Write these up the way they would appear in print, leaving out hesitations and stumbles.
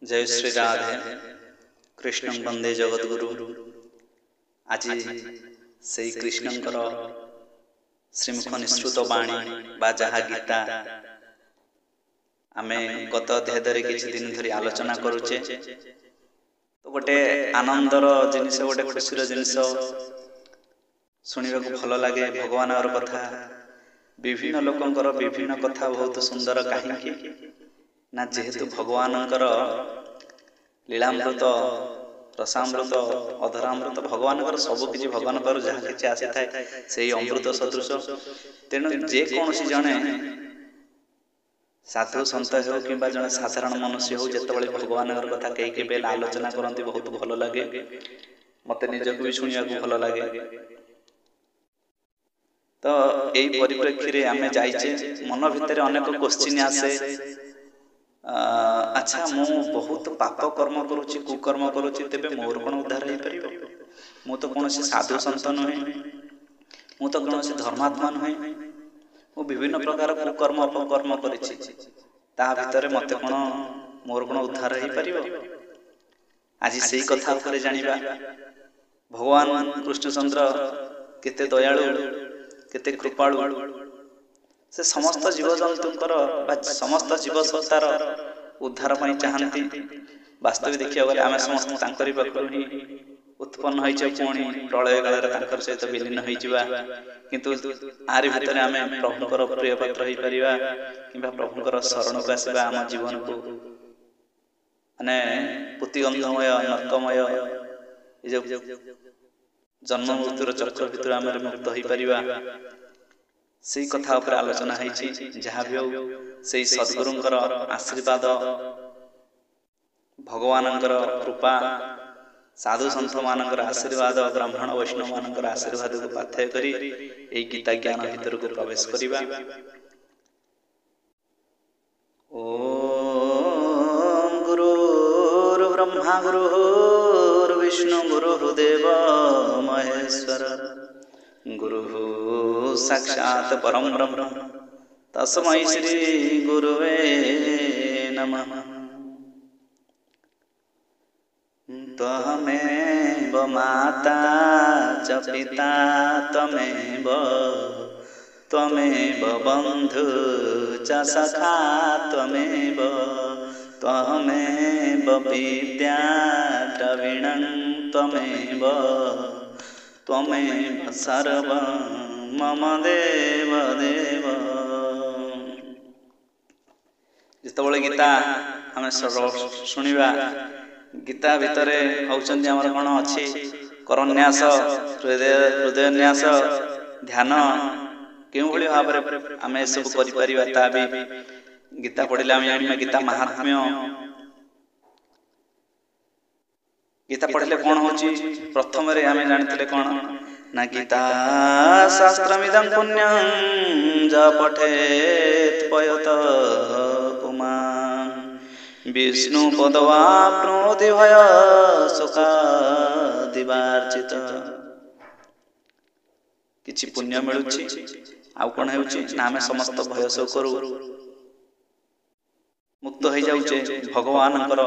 जय श्री राधे कृष्ण वंदे जगद्गुरु। आज से कृष्णंकर श्रीमुख निश्रुत बाणी बा जहा गीता आमे गत अध्याय किछि दिन धरी आलोचना करुचे। तो गोटे आनंदर जिनिस गोटे खुशीर जिनिस शुणा भल लगे। भगवान कथा विभिन्न लोकंकर विभिन्न कथा बहुत सुंदर कहीं ना जेहेतु भगवानंकर लीलामृत रसामृत अधरामृत भगवानंकर सबकि भगवानंकर जहाँ किसी आसी थाए से अमृत सदृश। तेणु जेकोसी जड़े साधु सन्त हो कि जड़े साधारण मनुष्य हो जिते भगवान कथा कई बेल आलोचना करती बहुत भल लगे। मत निजक भी शुणा भल लगे। तो यही परिप्रेक्षी रे आमे जाइचे मन भितर अनेक क्वेश्चन आसे। अच्छा मु बहुत पाप कर्म करुच्ची कुकर्म करुच्ची तेबे मोर कौन उद्धार हो पार? मु तो कौन साधु सन्त नुहे, मु तो कौन धर्मात्मा नुहे, मु विभिन्न प्रकार कुकर्म अपकर्म करिछि ता भितर मते कौन मोर कौन उद्धार हो पार? आज से कथा उपरे जानिबा। भगवान कृष्णचंद्र केते दयालु केते कृपालु। से समस्त जीवजंतुंकर समस्त जीव सत्तार उद्धार पाई चाहती। वास्तविक देखिया गले आमे समस्त तांकरी पाखरु ही उत्पन्न होइछे, पुणी प्रलय काल रे तांकर सहित विलीन होइजिबा। किंतु आरि भितरे आमे प्रभुंकर प्रिय पात्र होई परिबा किबा प्रभुंकर शरण को आसीबा। आम जीवन को माने पुतिगंधमय नरकमय ए जो जन्म मृत्युर चक्र भितर आमे मुक्त होई परिबा। से कथा उपर आलोचना होइछि। जहाँ भी हो से सद्गुरुंकर आशीर्वाद भगवानंकर कृपा साधु सन्त मानकर आशीर्वाद ब्राह्मण वैष्णव मानकर आशीर्वाद को पाथ्य करी एई गीता ज्ञान भीतर को प्रवेश करिबा। ओम गुरुर् ब्रह्मा गुरुर् विष्णु गुरुर्देव महेश्वर गुरु साक्षात् परम ब्रह्म तस्मै श्री गुरुवे नमः। त्वमेव माता च पिता त्वमेव बन्धु च सखा त्वमेव विद्या द्रविणं त्वमेव सर्व मम देव देव। जितबले गीता आमे शुणिबा गीता भितर होउचंदी हमर कोन अछि करन्यास हृदयन्यास ध्यान केउ भली भाव रे आमे सब करि परिबा। ता भी गीता पढिला आमे जानिबा गीता महात्म्य। गीता पढ़ले कौन होची? प्रथम रे आमे जानथिले कौन ना गीता शास्त्रमिदं पुण्यं ज पठेत पयत पुमान् विष्णु पदवाप्नोति भय सुखादिवार्जित। किछि पुण्य मिलुछि आउ कोन हेउछि ना आमे समस्त भय सुखरु मुक्त हो जाऊे। भगवानंकर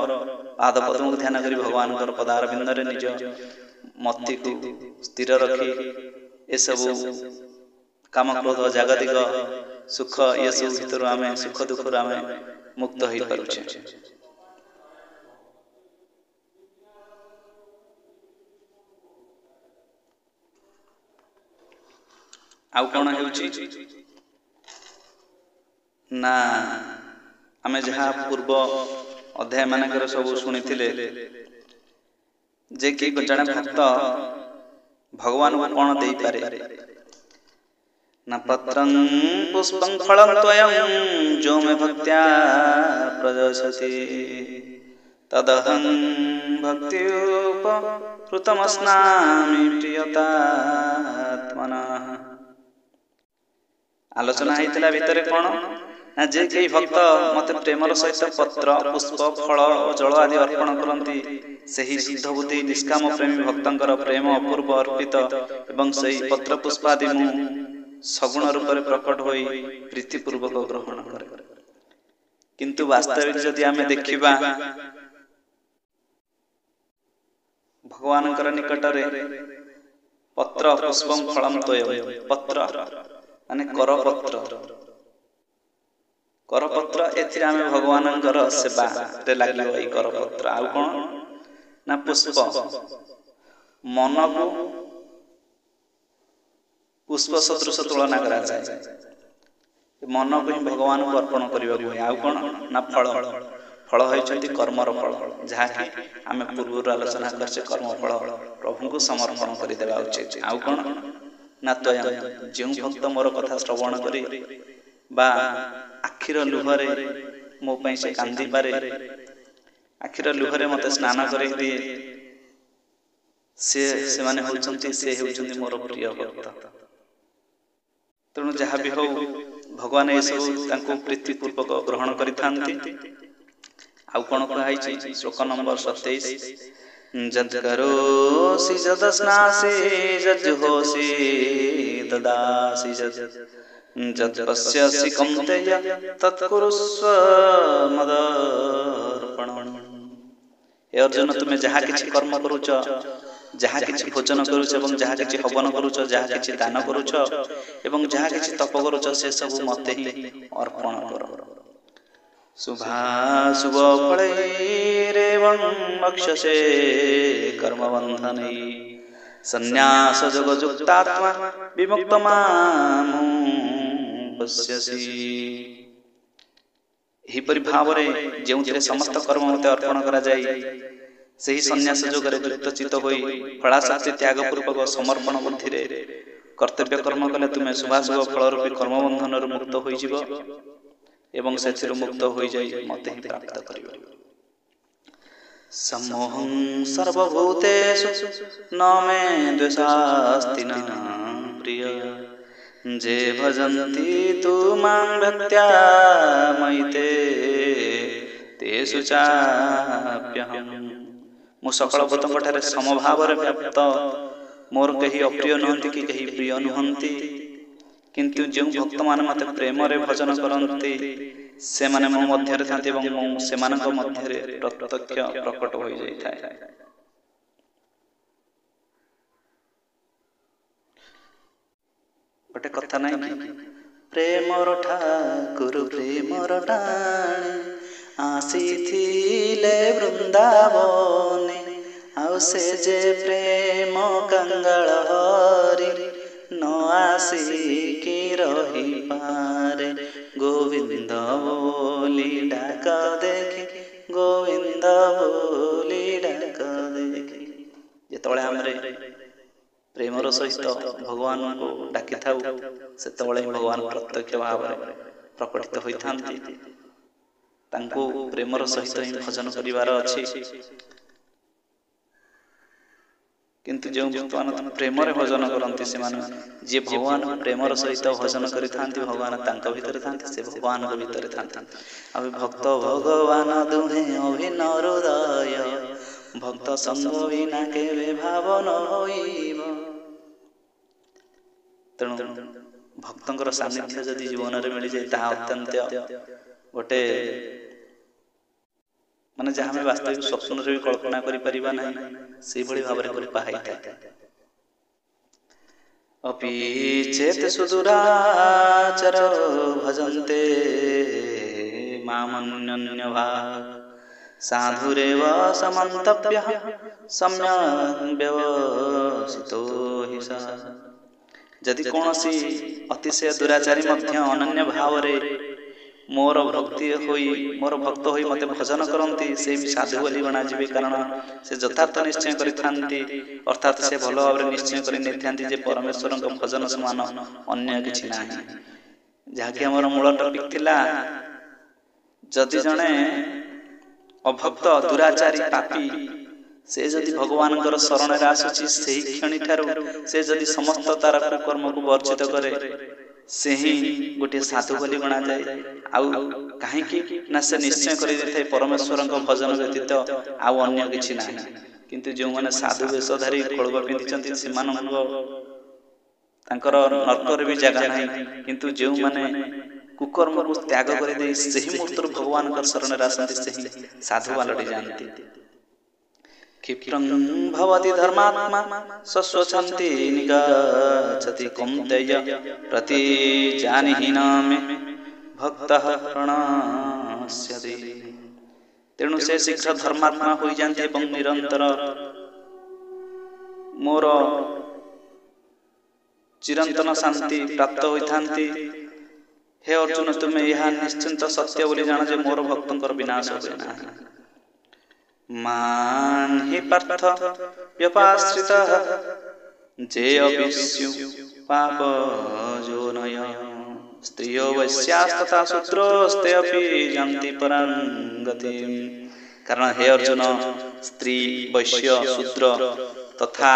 पाद पद्म को ध्यान करी भगवानंकर पदार बिंदरे निज मति को स्थिर रखी ए सब काम क्रोध जागतिक सुख ये सब भीतर आमे सुख दुख आमे मुक्त हो पारुछे। आउ कोन हेउछि ना आमे जहाँ पूर्व अध्याय मानकर सब शुणिथिले जे कि जड़े भक्त भगवान को कौन दे पारे न पत्रं पुष्पं फलं त्वयं जो मे भक्त्या प्रदर्शति तदहं भक्त्युपहृतमस्नामि प्रियतात्मनः। आलोचना होइतिला भितरे कौन ना जे कई भक्त मते प्रेमर सहित पत्र पुष्प फल और जल आदि अर्पण करती सही शुद्ध बुद्धि निष्काम प्रेमी भक्तंकर प्रेम अपूर्व अर्पित एवं सही पत्र पुष्प आदि मु सगुण रूप में प्रकट होई प्रीतिपूर्वक ग्रहण करे। किंतु वास्तविक जदि आमे देखिबा ଭଗବାନଙ୍କର ନିକଟରେ ପତ୍ର ପୁଷ୍ପଂ ଫଳଂ ତୋୟ, ପତ୍ର ମାନେ କରପତ୍ର, କରପତ୍ର ଏଥିରେ ଆମେ ଭଗବାନଙ୍କର ସେବାରେ ଲାଗିବ। ଏଇ କରପତ୍ର ଆଉ କଣ ନା ପୁଷ୍ପ, ମନକୁ ପୁଷ୍ପ ସଦୃଶ ତୁଳନା କରାଯାଏ। ମନକୁ ହିଁ ଭଗବାନଙ୍କୁ ଅର୍ପଣ କରିବାକୁ ହୁଏ। ଆଉ କଣ ନା ଫଳ, ଫଳ ହେଉଛନ୍ତି କର୍ମର ଫଳ, ଯାହାକି ଆମେ ପୂର୍ବରୁ ଆଲୋଚନା କରିଛେ କର୍ମଫଳ ପ୍ରଭୁଙ୍କୁ ସମର୍ପଣ କରିଦେବା ଉଚିତ। ଆଉ କଣ ନା ତ୍ୱୟଂ, ଯେଉଁ ଭକ୍ତ ମୋର କଥା ଶ୍ରବଣ କରି ବା ଆଖିର ଲୁହରେ ମୋ ପାଇଁ ସେ କାନ୍ଦିପାରେ, ଆଖିର ଲୁହରେ ମୋତେ ସ୍ନାନ କରିଦିଏ, ସେମାନେ ହେଉଛନ୍ତି ମୋର ପ୍ରିୟ ଭକ୍ତ। ତେଣୁ ଯାହା ବି ହଉ ଭଗବାନ ଏସବୁ ତାଙ୍କୁ ପ୍ରୀତିପୂର୍ବକ ଗ୍ରହଣ କରିଥାନ୍ତି। ଆଉ କଣ କୁହାଯାଇଛି ଶ୍ଲୋକ ନମ୍ବର 27, ଯଦ୍ କରୋଷି ଯଦସ୍ନାସି ଯଜ୍ଜୁହୋଷି ଦଦାସି ଯଦ୍ ପଶ୍ୟସି କୌନ୍ତେୟ ତତ୍ କୁରୁଷ୍ବ ମଦର୍ପଣମ୍। ହେ ଅର୍ଜୁନ, ତୁମେ ଯାହା କିଛି କର୍ମ କରୁଛ, ଯାହା କିଛି ଭୋଜନ କରୁଛ ଏବଂ ଯାହା କିଛି ହବନ କରୁଛ, ଯାହା କିଛି ଦାନ କରୁଛ ଏବଂ ଯାହା କିଛି ତପ କରୁଛ, ସେ ସବୁ ମତେ ହିଁ ଅର୍ପଣ କର। ଶୁଭାଶୁଭ ଫଳୈରେବଂ ମୋକ୍ଷ୍ୟସେ କର୍ମବନ୍ଧନୈ ସନ୍ନ୍ୟାସ ଯୋଗ ଯୁକ୍ତାତ୍ମା ବିମୁକ୍ତ ମାମୁଂ ପଶ୍ୟସି। ଏହିପରି ଭାବରେ ଯେଉଁଥିରେ ସମସ୍ତ କର୍ମ ମତେ ଅର୍ପଣ କରାଯାଏ, ସେହି ସନ୍ନ୍ୟାସ ଯୋଗରେ ଯୁକ୍ତଚିତ ହୋଇ ଫଳାଶକ୍ତି ତ୍ୟାଗ ପୂର୍ବକ ସମର୍ପଣ ବୁଦ୍ଧିରେ କର୍ତ୍ତବ୍ୟ କର୍ମ କଲେ ତୁମେ ଶୁଭାଶୁଭ ଫଳ ରୂପୀ କର୍ମବନ୍ଧନରୁ ମୁକ୍ତ ହୋଇଯିବ ଏବଂ ସେଥିରୁ ମୁକ୍ତ ହୋଇଯାଇ ମତେ ହିଁ ପ୍ରାପ୍ତ କରିବ। ସମ୍ମୋହଂ ସର୍ବଭୂତେଷୁ ନ ମେ ଦ୍ୱେଷାସ୍ତି ନ ପ୍ରିୟ ଯେ ଭଜନ୍ତି ତୁ ମାଂ ଭକ୍ତ୍ୟା ମୟି ତେଷୁ ଚାପ୍ୟହଂ। ମୁଁ ସକଳ ଭୂତଙ୍କ ଠାରେ ସମଭାବରେ ବ୍ୟାପ୍ତ, ମୋର କେହି ଅପ୍ରିୟ ନୁହନ୍ତି କି କେହି ପ୍ରିୟ ନୁହନ୍ତି। କିନ୍ତୁ ଯେଉଁ ଭକ୍ତମାନେ ମୋତେ ପ୍ରେମରେ ଭଜନ କରନ୍ତି, ସେମାନେ ମୋ ମଧ୍ୟରେ ଥାନ୍ତି ଏବଂ ମୁଁ ସେମାନଙ୍କ ମଧ୍ୟରେ ପ୍ରତ୍ୟକ୍ଷ ପ୍ରକଟ ହୋଇଯାଇଥାଏ। ଗୋଟେ କଥା ନାହିଁ କି, ପ୍ରେମର ଠାକୁର ପ୍ରେମର ଟାଣେ ଆସିଥିଲେ ବୃନ୍ଦାବନେ, ଆଉ ସେ ଯେ ପ୍ରେମ କାଙ୍ଗାଳ ହରି ନ ଆସିକି ରହିପାରେ। ଗୋବିନ୍ଦ ବୋଲି ଡାକ ଦେଖି, ଗୋବିନ୍ଦ ବୋଲି ଡାକ ଦେଖି। ଯେତେବେଳେ ଆମେ ପ୍ରେମର ସହିତ ଭଗବାନଙ୍କୁ ଡାକିଥାଉ, ସେତେବେଳେ ଭଗବାନ ପ୍ରତ୍ୟକ୍ଷ ଭାବରେ ପ୍ରକଟିତ ହୋଇଥାନ୍ତି। ତାଙ୍କୁ ପ୍ରେମର ସହିତ ହିଁ ଭଜନ କରିବାର ଅଛି। କିନ୍ତୁ ଯେଉଁ ଭକ୍ତମାନେ ପ୍ରେମରେ ଭଜନ କରନ୍ତି, ସେମାନେ ଯିଏ ଭଗବାନଙ୍କୁ ପ୍ରେମର ସହିତ ଭଜନ କରିଥାନ୍ତି, ଭଗବାନ ତାଙ୍କ ଭିତରେ ଥାନ୍ତି, ସେ ଭଗବାନଙ୍କ ଭିତରେ ଥାନ୍ତି। ଆଉ ଭକ୍ତ ଭଗବାନ ଦୁହେଁ ଅଭିନ୍ନ ହୃଦୟ, ଭକ୍ତ ସଙ୍ଗ ବିନା କେବେ ଭାବ ନ ହୋଇବ। ତେଣୁ ଭକ୍ତଙ୍କର ସାନ୍ନିଧ୍ୟ ଯଦି ଜୀବନରେ ମିଳିଯାଏ, ତାହା ଅତ୍ୟନ୍ତ ଗୋଟେ ମାନେ ଯାହା ଆମେ ବାସ୍ତବିକ ସ୍ୱପ୍ନରେ ବି କଳ୍ପନା କରିପାରିବା ନାହିଁ, ସେଇଭଳି ଭାବରେ କୃପା ହେଇଥାଏ। ଅପି ଚେତ୍ ସୁଦୂରାଚର ଭଜନ୍ତେ ମାମନ୍ୟନ୍ୟଭା ସାଧୁରେବ ସମନ୍ତବ୍ୟଃ ସମ୍ୟକ୍ ବ୍ୟବସିतो ହି ସଃ। ଯଦି କୌଣସି ଅତିଶୟ ଦୁରାଚାରୀ ମଧ୍ୟ ଅନନ୍ୟ ଭାବରେ ମୋର ଭକ୍ତ ହୋଇ ମୋତେ ଭଜନ କରନ୍ତି, ସେ ବି ସାଧୁ ବୋଲି ଗଣାଯିବେ। କାରଣ ସେ ଯଥାର୍ଥ ନିଶ୍ଚୟ କରିଥାନ୍ତି, ଅର୍ଥାତ୍ ସେ ଭଲ ଭାବରେ ନିଶ୍ଚୟ କରି ନେଇଥାନ୍ତି ଯେ ପରମେଶ୍ୱରଙ୍କ ଭଜନ ସମାନ ଅନ୍ୟ କିଛି ନାହିଁ। ଯାହାକି ଆମର ମୂଳ ଟପିକ୍ ଥିଲା, ଯଦି ଜଣେ ଅଭକ୍ତ ଦୁରାଚାରୀ ପାପୀ ସେ ଯଦି ଭଗବାନଙ୍କର ଶରଣରେ ଆସୁଛି, ସେହି କ୍ଷଣି ଠାରୁ ସେ ଯଦି ସମସ୍ତ ତାର କୁକର୍ମକୁ ବର୍ଜିତ କରେ, ସେ ହିଁ ଗୋଟିଏ ସାଧୁ ବୋଲି ଗଣାଯାଏ। ଆଉ କାହିଁକି ନା ସେ ନିଶ୍ଚୟ କରିଦେଇଥାଏ ପରମେଶ୍ୱରଙ୍କ ଭଜନ ବ୍ୟତୀତ ଆଉ ଅନ୍ୟ କିଛି ନାହିଁ। କିନ୍ତୁ ଯେଉଁମାନେ ସାଧୁ ବେଶଧାରୀ ଖୋଳବ ପିନ୍ଧିଛନ୍ତି, ସେମାନଙ୍କ ତାଙ୍କର ନର୍କରେ ବି ଜାଗା ନାହିଁ। କିନ୍ତୁ ଯେଉଁମାନେ କୁକର୍ମକୁ ତ୍ୟାଗ କରିଦେଇ ସେହି ମୁହୂର୍ତ୍ତରୁ ଭଗବାନଙ୍କ ଶରଣରେ ଆସନ୍ତି, ସେହି ସାଧୁ ପାଲଟି ଯାଆନ୍ତି। क्षिप्रं भवति धर्मात्मा स्वस्वच्छन्ति निगच्छति कौन्तेय प्रतिजानीहि न मे भक्तः प्रणश्यति। तेणु से शीघ्र धर्मात्मा हो जाते और निरंतर मोर चिरंतन शांति प्राप्त होती। हे अर्जुन तुम्हें यह निश्चिंत सत्य बोली जान जे मोर भक्तंकर विनाश होबे नाही। मान हि पार्थ व्यपाश्रितः जे अविस्यु पाप जोनय स्त्रियो वैश्यास्तथा शूद्रोस्ते अपि जानति परां गतिम्। कारण हे अर्जुन स्त्री वैश्य शूद्र तथा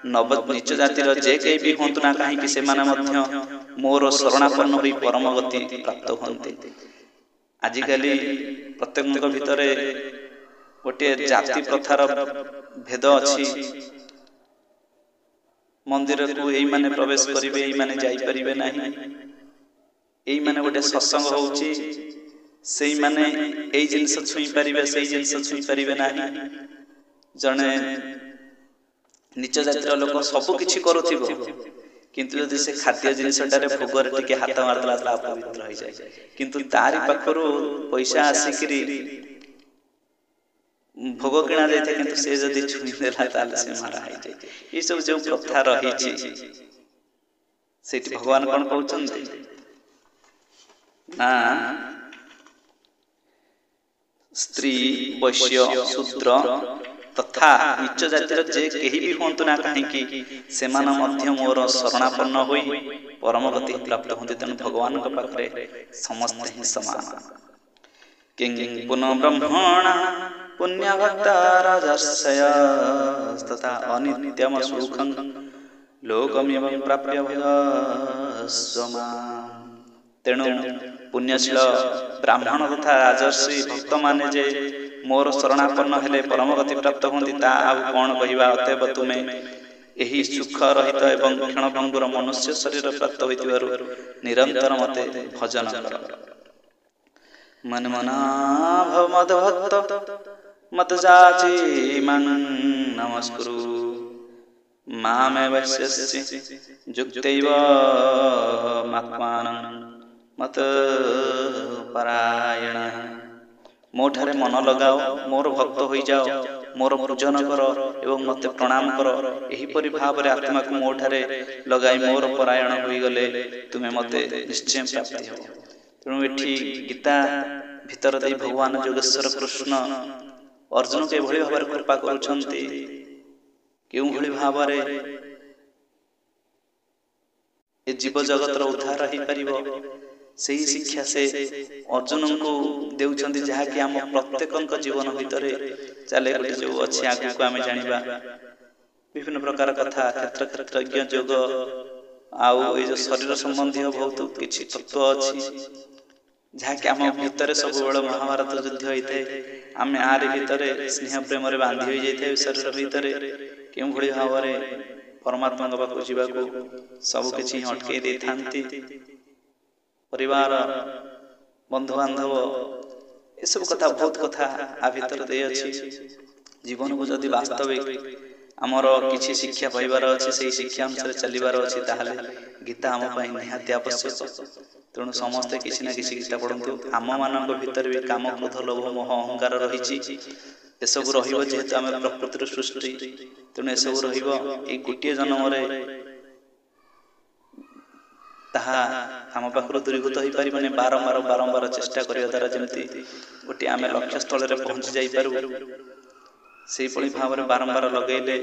नव नीच जातिर जे कई भी हूँ ना कहीं से मोर शरणापन्न होई परम गति प्राप्त होते। आजिकल प्रत्येक भितर गोटे जाति प्रथार भेद अच्छी। मंदिर को यही माने प्रवेश करेंगे यही माने जाई परिबे नहीं। यही माने गोटे सत्संग होउची सेई माने एई जिंस छुई परिबे सेई जिंस छुई परिबे नहीं। जने नीच जातिर लोक सब किछि करूथिबो किंतु यदि से खाद्य जिनसटारे भोगर टिके हाथ मारदला ता पवित्र हो जाए। किंतु तारी पाखरु पैसा आसिकरी भोग किणा जाए किंतु से जदि छुई देला ताले से मारा हो जाए। ये सब जो प्रथा रही सेठी भगवान कोन कहउछन्ते ना स्त्री वैश्य शूद्र तथा नीच जातिर जे केही भी होंतु ना कहीं से मोर शरणापन्न होई परम गति प्राप्त होते। तेणु भगवान पाखे समस्त ही समान। किं पुनः ब्रह्मण पुण्य भक्ता राजर्षय तथा अनित्यम सुखं लोकमेवं प्राप्य भजस्व। तेणु पुण्यशील ब्राह्मण तथा राजर्षि भक्त माने जे मोर शरणापन्न हेले परम गति प्राप्त होती ता कौन कहवा। अतएव तुम्हें यही सुख रहित एवं क्षणभंगुर मनुष्य शरीर प्राप्त होइतिबारु निरंतर मते भजन कर। मन मना भव मद भक्त मत जाची मन नमस्कुरु मामे वैश्यसि जुक्तैव मात्मानं मत परायण। मोठारे मन लगाओ मोर भक्त हो जाओ मोर पूजन कर एवं मते प्रणाम कर। एहीपरि भाव आत्मा को मोठारे लगाई मोर परायण हो गले तुम्हें मते निश्चय प्राप्ति हो। तेणु एठी गीता भितर दे भगवान जोगेश्वर कृष्ण अर्जुन के भली भाव कृपा करुछन्ति। केउ भली भाव ए जीव जगतर उद्धार हो पारिबो सही शिक्षा से अर्जुन को देउछन्ति जहा कि हम प्रत्येक जीवन भितर चले गोटे जो अच्छी आगे को आम जाना विभिन्न प्रकार कथा क्षेत्र क्षेत्रज्ञ जोग आउ जो शरीर संबंधी बहुत किसी तत्व अच्छी जहाँकि आम भितर सब बड़ महाभारत युद्ध होता है। आम आरे भितर स्नेह प्रेम बांधी हो जाए शरीर भितर क्यों भली भाव परमात्मा पाखु जावाक सब किसी अटकई दे थांती। परिवार बंधु बांधव ये सब कथा बहुत कथा आ भीतर दे अच्छी। जीवन को जदि वास्तविक आमर किसी शिक्षा पाइबार अच्छे से शिक्षा अनुसार चलबार अच्छे ताहले गीता आम निहाती आवश्यक। तेणु समस्ते किसी ना किसी गीता पढ़ु। आम मान भीतर भी काम क्रोध लोभ मोह अहंकार रही एसबू रेतु आम प्रकृतिर सृष्टि। तेणु एसबू रोटे जन्म ताहा आम पाखर दूरीभूत हो पारे बारंबार बारंबार चेष्टा करने द्वारा जमी गोटे आम लक्ष्य स्थल में पहुँची जापरू से भाव में बारंबार लगेले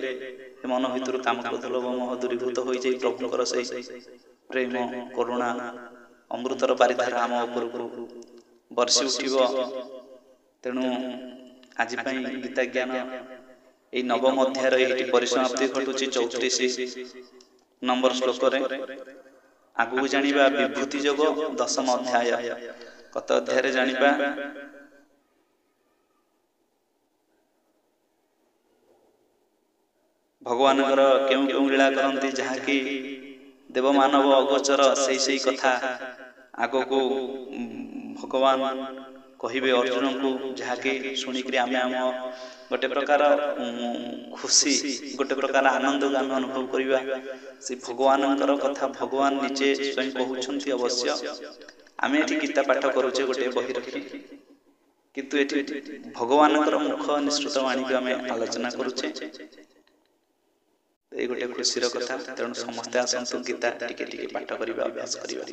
मन भर काम क्रोध लोभ मोह दूरीभूत हो जाए प्रभुकर से प्रेम करुणा अमृतर बारिधारा आम उपरकू बर्षि उठिब। तेणु आज गीता ज्ञान यही नवम अध्याय परिसमाप्ति घटुची 34 नंबर श्लोक आगू जानिबा विभूति जोग 10म अध्याय कत अध्याय जानिबा भगवान क्यों क्यों लीला करती जहाँकि देवमानव अगोचर से कथा आग को भगवान कहिबे अर्जुन को जहाँकि शुणिक आम आम गोटे प्रकार खुशी गोटे प्रकार आनंद गान अनुभव करवा से भगवान कथा भगवान निजे स्वयं कहते अवश्य आम ये गीता पाठ करुचे गोटे बही रखी किंतु ये भगवान मुख निश्चित वाणी को आम आलोचना करुचे ये गोटे खुशी कथा तेणु समस्ते आसतु गीता टिके पाठ करवा अभ्यास करवा।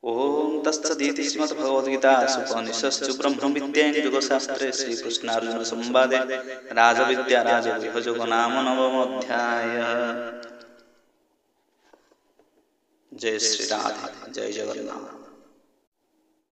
ओम तत्सदिति श्रीमद्भगवद्गीतासु उपनिषत्सु ब्रह्म विद्यायां योगशास्त्रे श्रीकृष्णार्जुन संवादे राजविद्या राजगृहयोग नाम नवमोऽध्याय। जय श्री राधे जय जगन्नाथ।